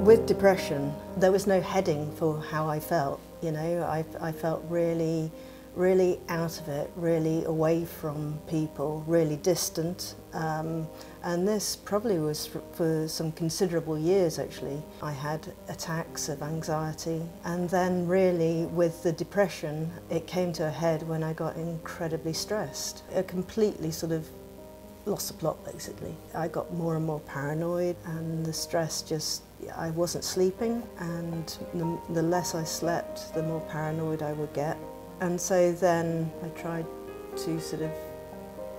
With depression, there was no heading for how I felt. You know, I felt really out of it, really away from people, really distant. And this probably was for some considerable years actually. I had attacks of anxiety, and then really with the depression it came to a head when I got incredibly stressed. I completely sort of lost the plot basically. I got more and more paranoid, and the stress just, I wasn't sleeping, and the less I slept the more paranoid I would get. And so then I tried to sort of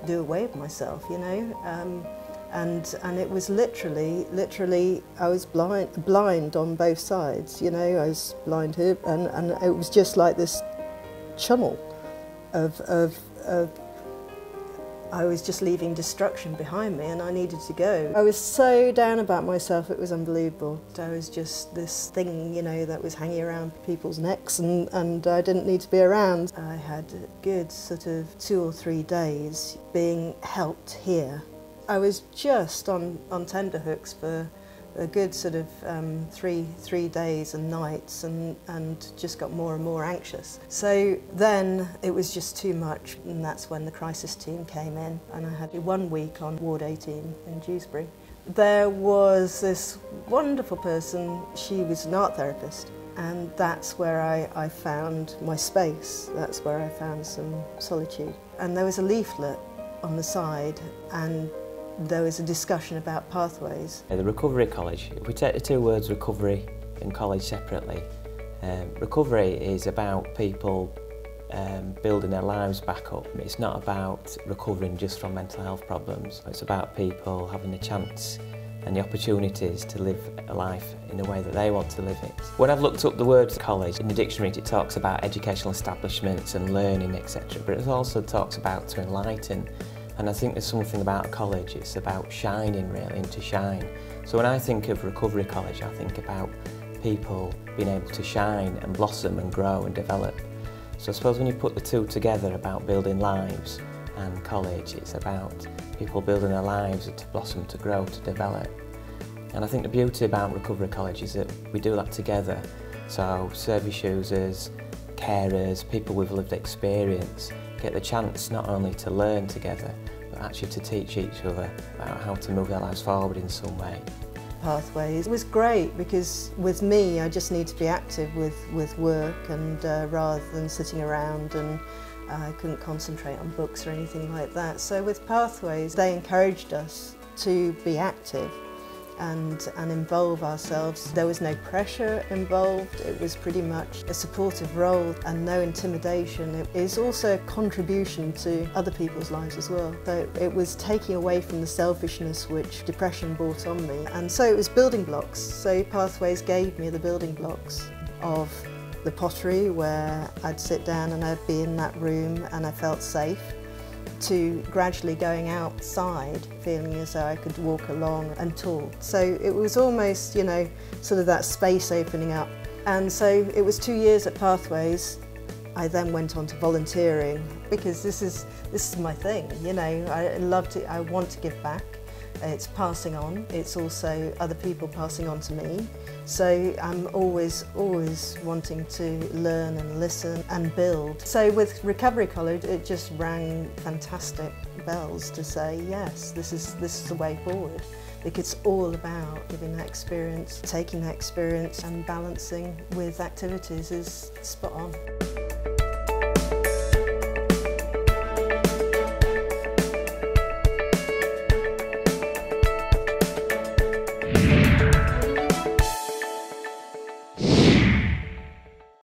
do away with myself, you know, and it was literally I was blind on both sides, you know. I was blind here, and it was just like this channel of I was just leaving destruction behind me, and I needed to go. I was so down about myself, it was unbelievable. I was just this thing, you know, that was hanging around people's necks, and I didn't need to be around. I had a good sort of 2 or 3 days being helped here. I was just on tenterhooks for a good sort of three days and nights, and just got more and more anxious. So then it was just too much, and that's when the crisis team came in, and I had 1 week on Ward 18 in Dewsbury. There was this wonderful person, she was an art therapist, and that's where I found my space, that's where I found some solitude. And there was a leaflet on the side, and there was a discussion about pathways. The Recovery College, if we take the 2 words recovery and college separately, recovery is about people building their lives back up. It's not about recovering just from mental health problems. It's about people having the chance and the opportunities to live a life in the way that they want to live it. When I've looked up the word college, in the dictionary it talks about educational establishments and learning, etc. But it also talks about to enlighten. And I think there's something about college, it's about shining really, and to shine. So when I think of Recovery College, I think about people being able to shine and blossom and grow and develop. So I suppose when you put the 2 together about building lives and college, it's about people building their lives to blossom, to grow, to develop. And I think the beauty about Recovery College is that we do that together. So service users, carers, people with lived experience get the chance not only to learn together, but actually to teach each other about how to move their lives forward in some way. Pathways was great because with me I just need to be active with work, and rather than sitting around, and I couldn't concentrate on books or anything like that. So with Pathways they encouraged us to be active and involve ourselves. There was no pressure involved, it was pretty much a supportive role and no intimidation. It is also a contribution to other people's lives as well. So it was taking away from the selfishness which depression brought on me. And so it was building blocks. So Pathways gave me the building blocks of the pottery, where I'd sit down and I'd be in that room and I felt safe, to gradually going outside, feeling as though I could walk along and talk. So it was almost, you know, sort of that space opening up. And so it was 2 years at Pathways. I then went on to volunteering, because this is my thing, you know. I loved it, I want to give back. It's passing on, it's also other people passing on to me. So I'm always wanting to learn and listen and build. So with Recovery College, it just rang fantastic bells to say, yes, this is the way forward. Because it's all about giving that experience, taking that experience and balancing with activities is spot on.